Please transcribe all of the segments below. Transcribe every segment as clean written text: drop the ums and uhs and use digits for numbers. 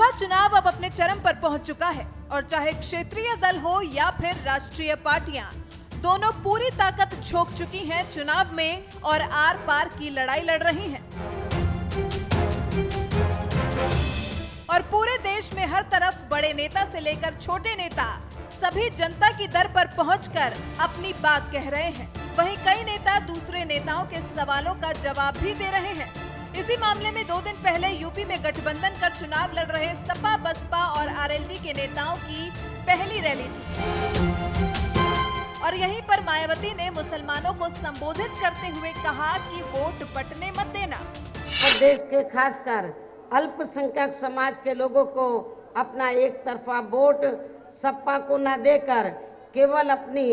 लोकसभा चुनाव अब अपने चरम पर पहुंच चुका है और चाहे क्षेत्रीय दल हो या फिर राष्ट्रीय पार्टियां, दोनों पूरी ताकत झोंक चुकी हैं चुनाव में और आर पार की लड़ाई लड़ रही हैं। और पूरे देश में हर तरफ बड़े नेता से लेकर छोटे नेता सभी जनता की दर पर पहुंचकर अपनी बात कह रहे हैं। वहीं कई नेता दूसरे नेताओं के सवालों का जवाब भी दे रहे हैं। इसी मामले में 2 दिन पहले यूपी में गठबंधन कर चुनाव लड़ रहे सपा, बसपा और आरएलडी के नेताओं की पहली रैली थी और यहीं पर मायावती ने मुसलमानों को संबोधित करते हुए कहा कि वोट बंटने मत देना। प्रदेश के खासकर अल्पसंख्यक समाज के लोगों को अपना एक तरफा वोट सपा को न देकर केवल अपनी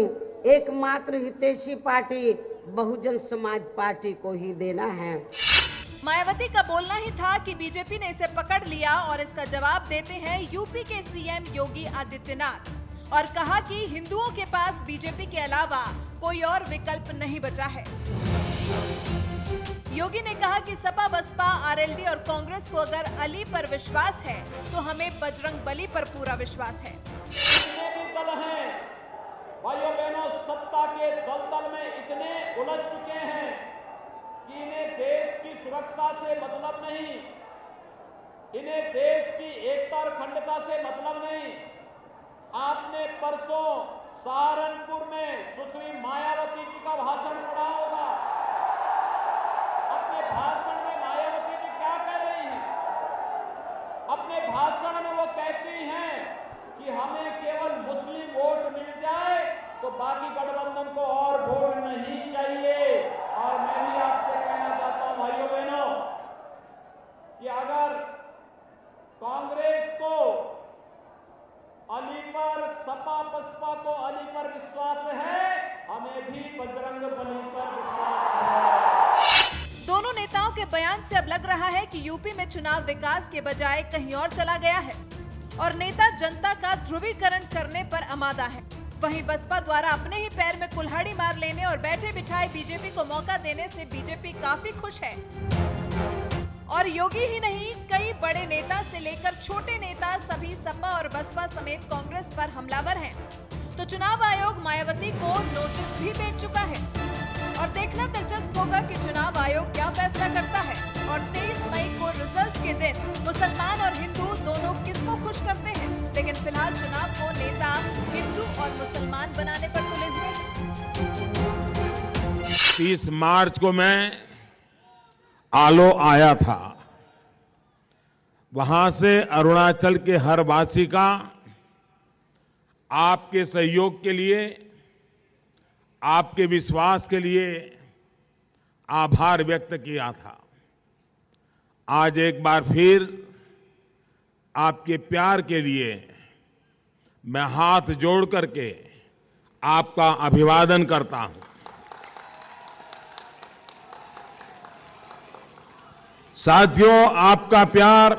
एकमात्र हितैषी पार्टी बहुजन समाज पार्टी को ही देना है। मायावती का बोलना ही था कि बीजेपी ने इसे पकड़ लिया और इसका जवाब देते हैं यूपी के सीएम योगी आदित्यनाथ और कहा कि हिंदुओं के पास बीजेपी के अलावा कोई और विकल्प नहीं बचा है। योगी ने कहा कि सपा, बसपा, आरएलडी और कांग्रेस को अगर अली पर विश्वास है तो हमें बजरंग बली पर पूरा विश्वास है। जितने भी दल हैं, भाइयों बहनों, सत्ता के दलदल में इतने उलझ चुके हैं कि इन्हें देश की सुरक्षा से मतलब नहीं, इन्हें देश की एकता और अखंडता से मतलब नहीं। आपने परसों सहारनपुर में सुश्री मायावती जी का भाषण पढ़ा होगा। अपने भाषण में मायावती जी क्या कह रही हैं? अपने भाषण में वो कहती हैं कि हमें केवल मुस्लिम वोट मिल जाए तो बाकी गठबंधन को और वोट नहीं चाहिए। और मैं भी आपसे कहना चाहता हूं भाइयों बहनों कि अगर कांग्रेस को अली पर, सपा बसपा को अली पर विश्वास है, हमें भी बजरंग बली पर विश्वास है। दोनों नेताओं के बयान से अब लग रहा है कि यूपी में चुनाव विकास के बजाय कहीं और चला गया है और नेता जनता का ध्रुवीकरण करने पर आमादा है। वहीं बसपा द्वारा अपने ही पैर में कुल्हाड़ी मार लेने और बैठे बिठाए बीजेपी को मौका देने से बीजेपी काफी खुश है। और योगी ही नहीं, कई बड़े नेता से लेकर छोटे नेता सभी सपा और बसपा समेत कांग्रेस पर हमलावर हैं। तो चुनाव आयोग मायावती को नोटिस भी भेज चुका है और देखना दिलचस्प होगा कि चुनाव आयोग क्या फैसला करता है और 23 मई को रिजल्ट के दिन मुसलमान और हिंदू दोनों किसको खुश करते हैं। लेकिन फिलहाल चुनाव को नेता हिंदू और मुसलमान बनाने पर तुले हुए हैं। 30 मार्च को मैं आलो आया था। वहां से अरुणाचल के हर वासी का आपके सहयोग के लिए, आपके विश्वास के लिए आभार व्यक्त किया था। आज एक बार फिर आपके प्यार के लिए मैं हाथ जोड़ करके आपका अभिवादन करता हूं। साथियों, आपका प्यार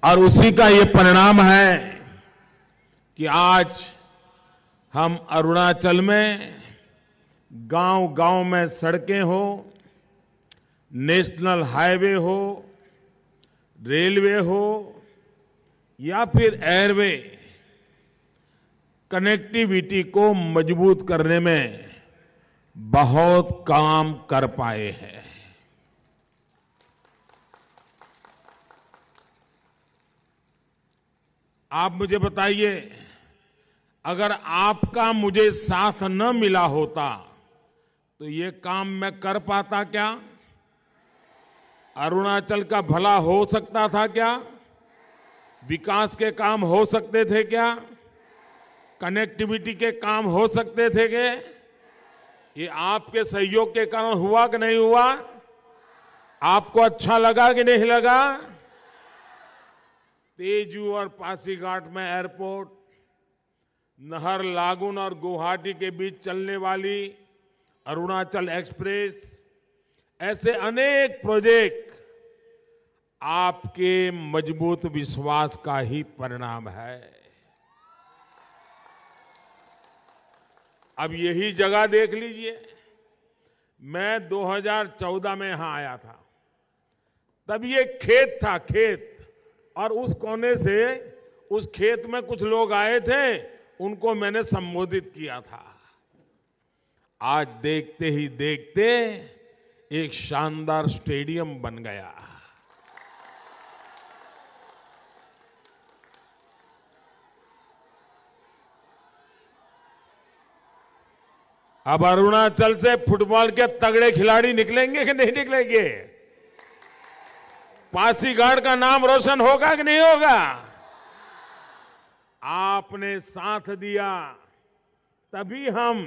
और उसी का ये परिणाम है कि आज हम अरुणाचल में गांव-गांव में सड़कें हो, नेशनल हाईवे हो, रेलवे हो या फिर एयरवे, कनेक्टिविटी को मजबूत करने में बहुत काम कर पाए हैं। आप मुझे बताइए, अगर आपका मुझे साथ न मिला होता तो ये काम मैं कर पाता क्या? अरुणाचल का भला हो सकता था क्या? विकास के काम हो सकते थे क्या? कनेक्टिविटी के काम हो सकते थे क्या? ये आपके सहयोग के कारण हुआ कि नहीं हुआ? आपको अच्छा लगा कि नहीं लगा? तेजू और पासीघाट में एयरपोर्ट, नहर लागून और गुवाहाटी के बीच चलने वाली अरुणाचल एक्सप्रेस, ऐसे अनेक प्रोजेक्ट आपके मजबूत विश्वास का ही परिणाम है। अब यही जगह देख लीजिए, मैं 2014 में यहां आया था, तब ये खेत था, खेत, और उस कोने से उस खेत में कुछ लोग आए थे, उनको मैंने संबोधित किया था। आज देखते ही देखते एक शानदार स्टेडियम बन गया। अब अरुणाचल से फुटबॉल के तगड़े खिलाड़ी निकलेंगे कि नहीं निकलेंगे? पासीघाट का नाम रोशन होगा कि नहीं होगा? आपने साथ दिया, तभी हम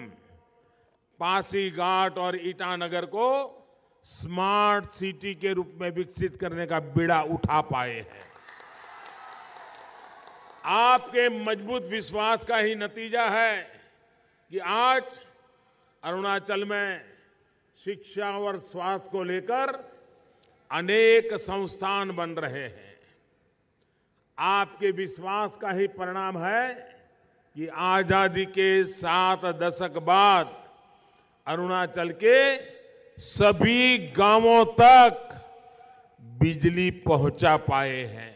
पासीघाट और ईटानगर को स्मार्ट सिटी के रूप में विकसित करने का बीड़ा उठा पाए हैं। आपके मजबूत विश्वास का ही नतीजा है कि आज अरुणाचल में शिक्षा और स्वास्थ्य को लेकर अनेक संस्थान बन रहे हैं। आपके विश्वास का ही परिणाम है कि आजादी के 7 दशक बाद अरुणाचल के सभी गांवों तक बिजली पहुंचा पाए हैं।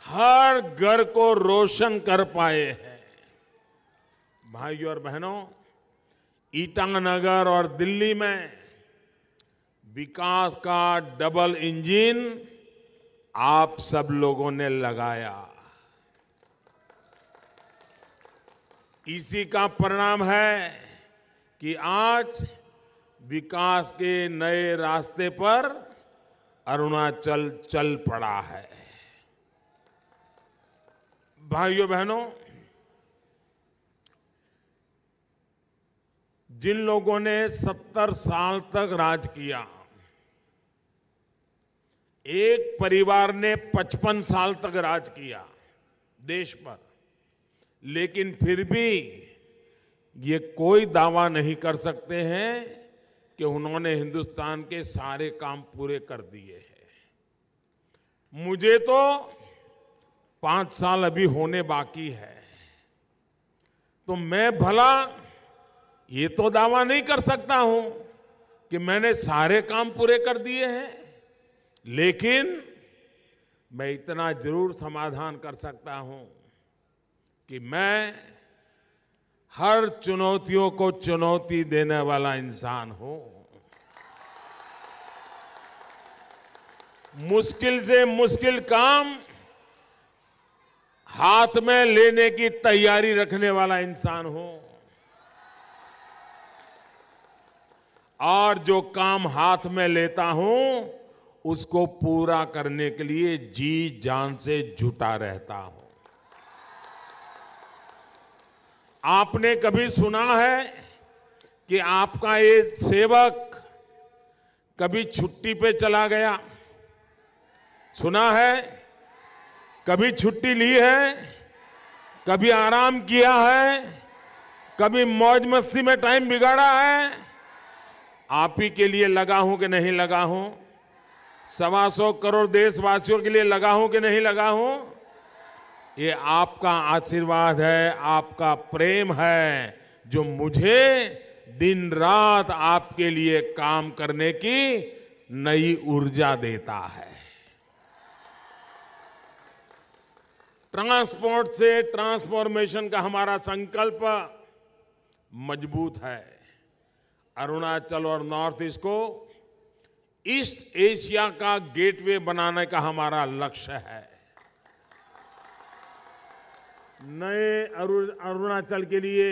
हर घर को रोशन कर पाए हैं। भाइयों और बहनों, ईटानगर और दिल्ली में विकास का डबल इंजन आप सब लोगों ने लगाया। इसी का परिणाम है कि आज विकास के नए रास्ते पर अरुणाचल चल पड़ा है। भाइयों बहनों, जिन लोगों ने 70 साल तक राज किया, एक परिवार ने 55 साल तक राज किया देश पर, लेकिन फिर भी ये कोई दावा नहीं कर सकते हैं कि उन्होंने हिंदुस्तान के सारे काम पूरे कर दिए हैं। मुझे तो 5 साल अभी होने बाकी है, तो मैं भला ये तो दावा नहीं कर सकता हूं कि मैंने सारे काम पूरे कर दिए हैं, लेकिन मैं इतना जरूर समाधान कर सकता हूं कि मैं हर चुनौतियों को चुनौती देने वाला इंसान हूं। मुश्किल से मुश्किल काम हाथ में लेने की तैयारी रखने वाला इंसान हूं, और जो काम हाथ में लेता हूं उसको पूरा करने के लिए जी जान से जुटा रहता हूं। आपने कभी सुना है कि आपका ये सेवक कभी छुट्टी पे चला गया? सुना है? कभी छुट्टी ली है? कभी आराम किया है? कभी मौज मस्ती में टाइम बिगाड़ा है? आप ही के लिए लगा हूं कि नहीं लगा हूं? 125 करोड़ देशवासियों के लिए लगा हूं कि नहीं लगा हूं? ये आपका आशीर्वाद है, आपका प्रेम है, जो मुझे दिन रात आपके लिए काम करने की नई ऊर्जा देता है। ट्रांसपोर्ट से ट्रांसफॉर्मेशन का हमारा संकल्प मजबूत है। अरुणाचल और नॉर्थ ईस्ट को ईस्ट एशिया का गेटवे बनाने का हमारा लक्ष्य है। नए अरुणाचल के लिए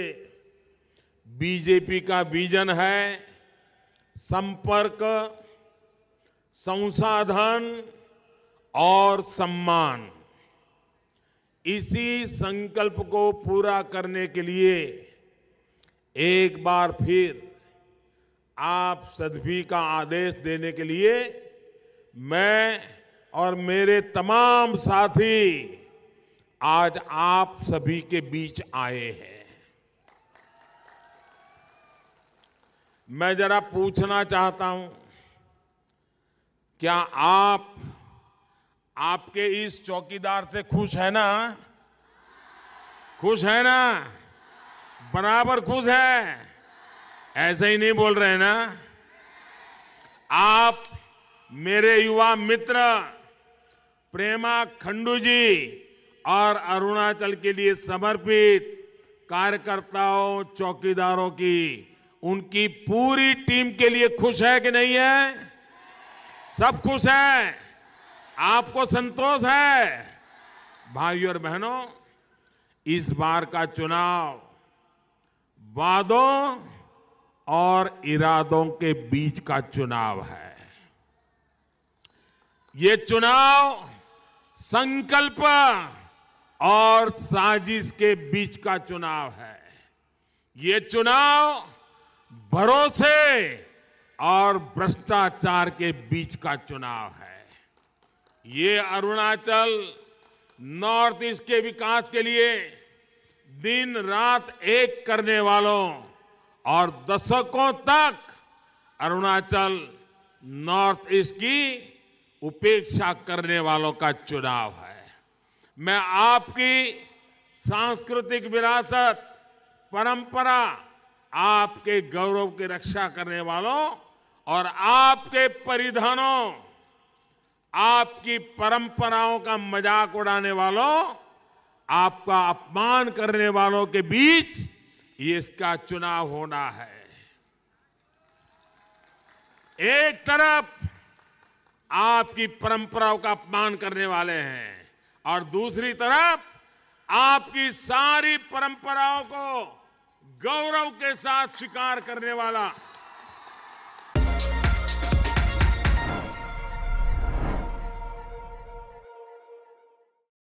बीजेपी का विजन है संपर्क, संसाधन और सम्मान। इसी संकल्प को पूरा करने के लिए एक बार फिर आप सभी का आदेश देने के लिए मैं और मेरे तमाम साथी आज आप सभी के बीच आए हैं। मैं जरा पूछना चाहता हूं, क्या आप आपके इस चौकीदार से खुश है ना? खुश है ना? बराबर खुश है? ऐसे ही नहीं बोल रहे ना? आप मेरे युवा मित्र प्रेमा खंडू जी और अरुणाचल के लिए समर्पित कार्यकर्ताओं, चौकीदारों की, उनकी पूरी टीम के लिए खुश है कि नहीं है? सब खुश है? आपको संतोष है? भाइयों और बहनों, इस बार का चुनाव वादों और इरादों के बीच का चुनाव है। ये चुनाव संकल्प और साजिश के बीच का चुनाव है। ये चुनाव भरोसे और भ्रष्टाचार के बीच का चुनाव है। ये अरुणाचल नॉर्थ ईस्ट के विकास के लिए दिन रात एक करने वालों और दशकों तक अरुणाचल नॉर्थ ईस्ट की उपेक्षा करने वालों का चुनाव है। मैं आपकी सांस्कृतिक विरासत, परंपरा, आपके गौरव की रक्षा करने वालों और आपके परिधानों, आपकी परंपराओं का मजाक उड़ाने वालों, आपका अपमान करने वालों के बीच ये इसका चुनाव होना है। एक तरफ आपकी परंपराओं का अपमान करने वाले हैं और दूसरी तरफ आपकी सारी परंपराओं को गौरव के साथ स्वीकार करने वाला